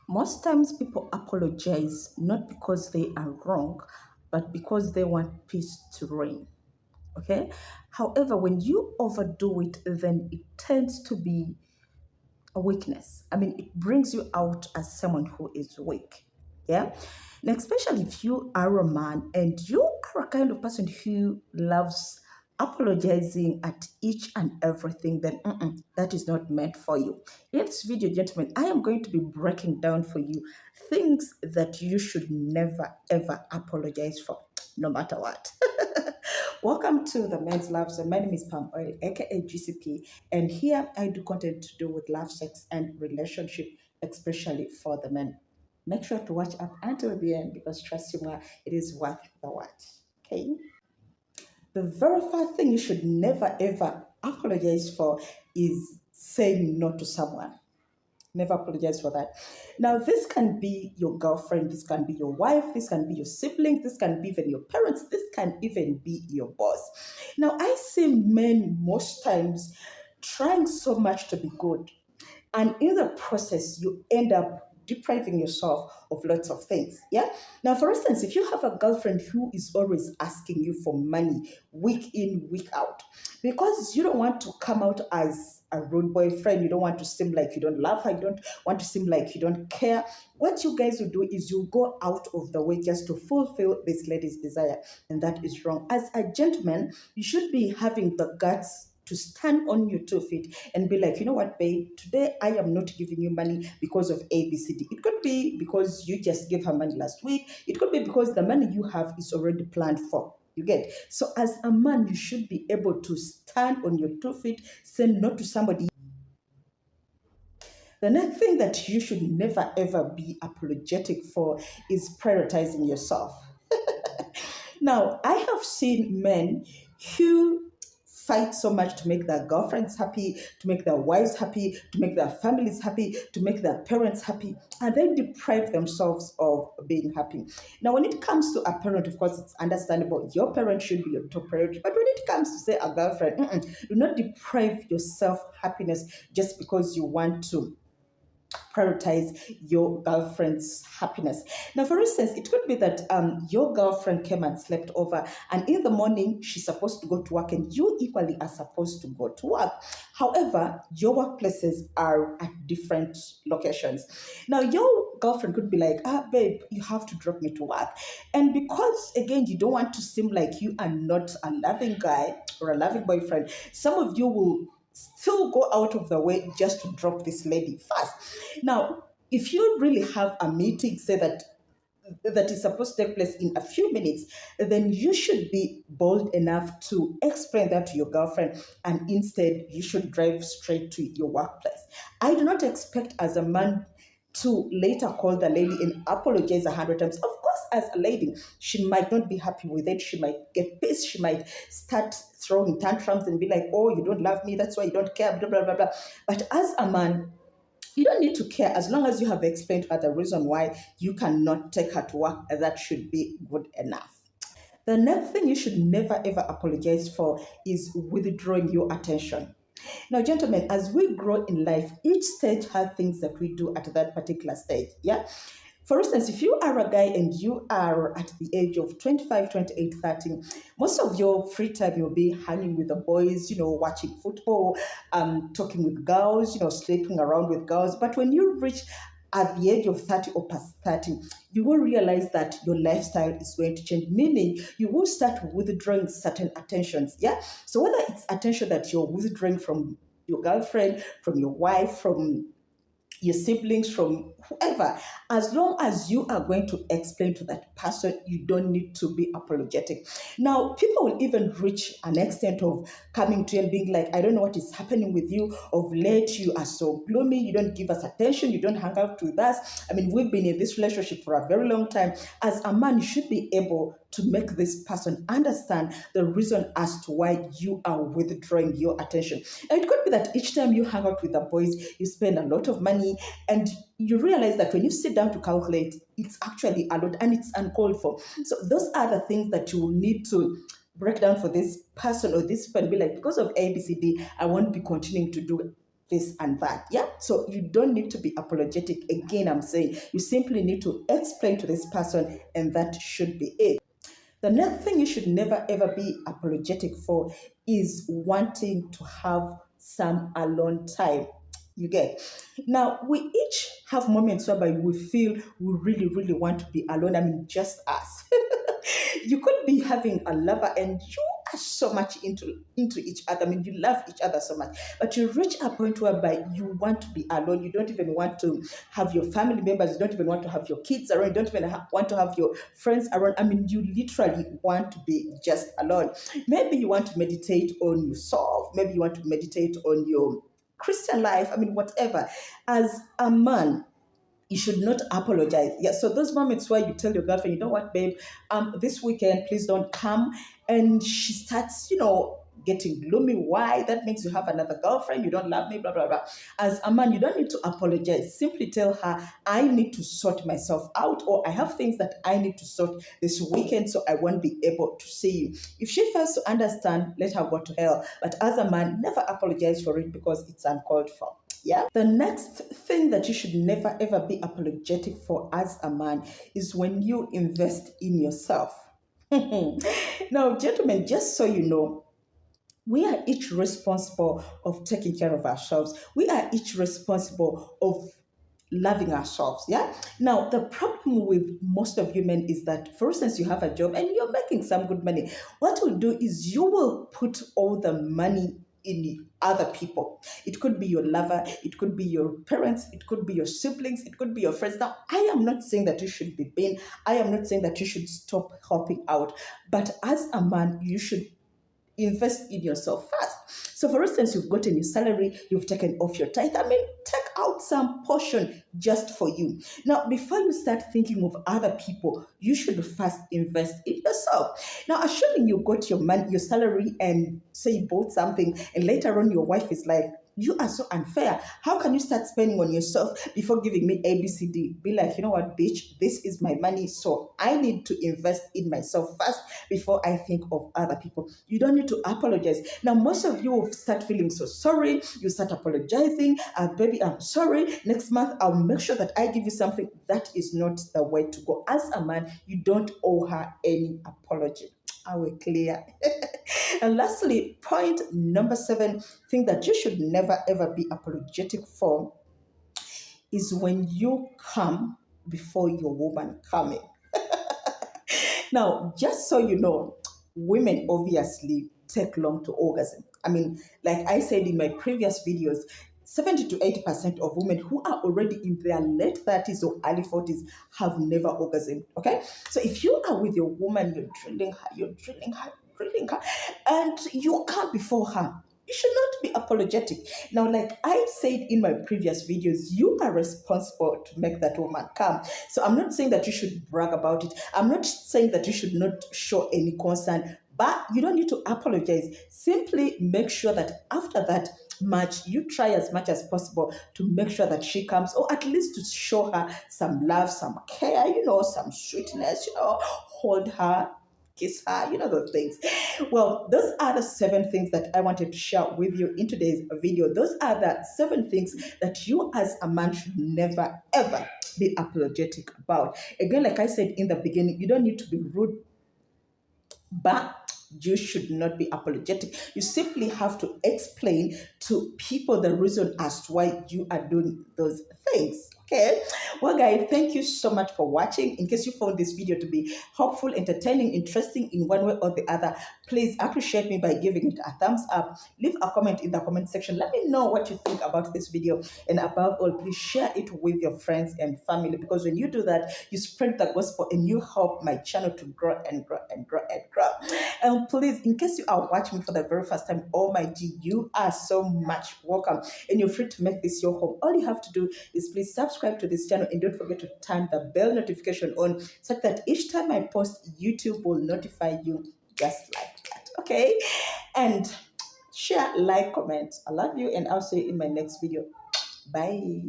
Most times people apologize not because they are wrong, but because they want peace to reign. Okay? However, when you overdo it, then it tends to be a weakness. I mean, it brings you out as someone who is weak. Yeah. And especially if you are a man and you are a kind of person who loves apologizing at each and everything, then that is not meant for you. In this video, gentlemen, I am going to be breaking down for you things that you should never ever apologize for, no matter what. Welcome to the Men's Love Zone. My name is Palm Oil, aka GCP, and here I do content to do with love, sex, and relationship, especially for the men. Make sure to watch up until the end because trust me, it is worth the watch. Okay. The very first thing you should never ever apologize for is saying no to someone. Never apologize for that. Now, this can be your girlfriend, this can be your wife, this can be your siblings, this can be even your parents, this can even be your boss. Now, I see men most times trying so much to be good, and in the process, you end up depriving yourself of lots of things. Yeah. Now, for instance, if you have a girlfriend who is always asking you for money week in, week out, because you don't want to come out as a rude boyfriend, you don't want to seem like you don't love her, you don't want to seem like you don't care. What you guys will do is you go out of the way just to fulfill this lady's desire, and that is wrong. As a gentleman, you should be having the guts to stand on your 2 feet and be like, you know what, babe, today I am not giving you money because of ABCD. It could be because you just gave her money last week. It could be because the money you have is already planned for. You get? So as a man, you should be able to stand on your 2 feet, say no to somebody. The next thing that you should never ever be apologetic for is prioritizing yourself. Now, I have seen men who fight so much to make their girlfriends happy, to make their wives happy, to make their families happy, to make their parents happy, and then deprive themselves of being happy. Now, when it comes to a parent, of course, it's understandable. Your parent should be your top priority. But when it comes to, say, a girlfriend, do not deprive yourself happiness just because you want to prioritize your girlfriend's happiness. Now, for instance, it could be that your girlfriend came and slept over, and in the morning she's supposed to go to work, and you equally are supposed to go to work. However, your workplaces are at different locations. Now, your girlfriend could be like, babe, you have to drop me to work. And because, again, you don't want to seem like you are not a loving guy or a loving boyfriend, some of you will still go out of the way just to drop this lady fast. Now, if you really have a meeting, say that is supposed to take place in a few minutes, then you should be bold enough to explain that to your girlfriend, and instead you should drive straight to your workplace. I do not expect as a man to later call the lady and apologize 100 times. Of course, as a lady, she might not be happy with it. She might get pissed. She might start throwing tantrums and be like, oh, you don't love me. That's why you don't care, blah, blah, blah, blah. But as a man, you don't need to care as long as you have explained to her the reason why you cannot take her to work. That should be good enough. The next thing you should never ever apologize for is withdrawing your attention. Now, gentlemen, as we grow in life, each stage has things that we do at that particular stage. Yeah. For instance, if you are a guy and you are at the age of 25, 28, 30, most of your free time you'll be hanging with the boys, watching football, talking with girls, sleeping around with girls. But when you reach at the age of 30 or past 30, you will realize that your lifestyle is going to change, meaning you will start withdrawing certain attentions. Yeah. So whether it's attention that you're withdrawing from your girlfriend, from your wife, from your siblings, from whoever, as long as you are going to explain to that person, you don't need to be apologetic. Now, people will even reach an extent of coming to you and being like, I don't know what is happening with you. Of late, you are so gloomy. You don't give us attention. You don't hang out with us. I mean, we've been in this relationship for a very long time. As a man, you should be able to make this person understand the reason as to why you are withdrawing your attention. And it could be that each time you hang out with the boys, you spend a lot of money, and you realize that when you sit down to calculate, it's actually a lot and it's uncalled for. So those are the things that you will need to break down for this person or this people and be like, because of ABCD, I won't be continuing to do this and that. Yeah. So you don't need to be apologetic. Again, I'm saying you simply need to explain to this person, and that should be it. The next thing you should never ever be apologetic for is wanting to have some alone time. You get. Now, we each have moments whereby we feel we really, really want to be alone. I mean, just us. You could be having a lover and you are so much into each other. I mean, you love each other so much, but you reach a point whereby you want to be alone. You don't even want to have your family members. You don't even want to have your kids around. You don't even want to have your friends around. I mean, you literally want to be just alone. Maybe you want to meditate on yourself. Maybe you want to meditate on your Christian life. I mean, whatever. As a man, you should not apologize. Yeah. So those moments where you tell your girlfriend, you know what, babe, this weekend, please don't come. And she starts, getting gloomy. Why? That means you have another girlfriend, you don't love me, blah, blah, blah. As a man, you don't need to apologize. Simply tell her, I need to sort myself out, or I have things that I need to sort this weekend, so I won't be able to see you. If she fails to understand, let her go to hell. But as a man, never apologize for it because it's uncalled for. Yeah. The next thing that you should never ever be apologetic for as a man is when you invest in yourself. Now, gentlemen, just so you know, we are each responsible of taking care of ourselves. We are each responsible of loving ourselves. Yeah. Now, the problem with most of you men is that, for instance, you have a job and you're making some good money. What you'll do is you will put all the money in other people. It could be your lover, it could be your parents, it could be your siblings, it could be your friends. Now, I am not saying that you should be vain. I am not saying that you should stop helping out. But as a man, you should invest in yourself first. So, for instance, you've gotten your salary, you've taken off your tithe. I mean, take out some portion just for you. Now, before you start thinking of other people, you should first invest in yourself. Now, assuming you got your money, your salary, and say you bought something, and later on your wife is like, you are so unfair. How can you start spending on yourself before giving me ABCD? Be like, you know what, bitch, this is my money, so I need to invest in myself first before I think of other people. You don't need to apologize. Now, most of you will start feeling so sorry. You start apologizing. Baby, I'm sorry. Next month, I'll make sure that I give you something. That is not the way to go. As a man, you don't owe her any apology. Are we clear? And lastly, point number 7, thing that you should never ever be apologetic for is when you come before your woman coming. Now, just so you know, women obviously take long to orgasm. I mean, like I said in my previous videos, 70 to 80% of women who are already in their late 30s or early 40s have never orgasmed. Okay? So if you are with your woman, you're drilling her, and you come before her, you should not be apologetic. Now, like I said in my previous videos, you are responsible to make that woman come. So I'm not saying that you should brag about it. I'm not saying that you should not show any concern, but you don't need to apologize. Simply make sure that after that match, you try as much as possible to make sure that she comes, or at least to show her some love, some care, some sweetness, hold her, kiss her, those things. Well, those are the 7 things that I wanted to share with you in today's video. Those are the 7 things that you as a man should never, ever be apologetic about. Again, like I said in the beginning, you don't need to be rude, but you should not be apologetic. You simply have to explain to people the reason as to why you are doing those things. Okay. Well, guys, thank you so much for watching. In case you found this video to be helpful, entertaining, interesting in one way or the other, please appreciate me by giving it a thumbs up. Leave a comment in the comment section. Let me know what you think about this video. And above all, please share it with your friends and family, because when you do that, you spread the gospel and you help my channel to grow and grow and grow and grow. And please, in case you are watching me for the very first time, oh my G, you are so much welcome. And you're free to make this your home. All you have to do is please subscribe to this channel and don't forget to turn the bell notification on, so that each time I post, YouTube will notify you just like that. Okay? And share, like, comment. I love you, and I'll see you in my next video. Bye.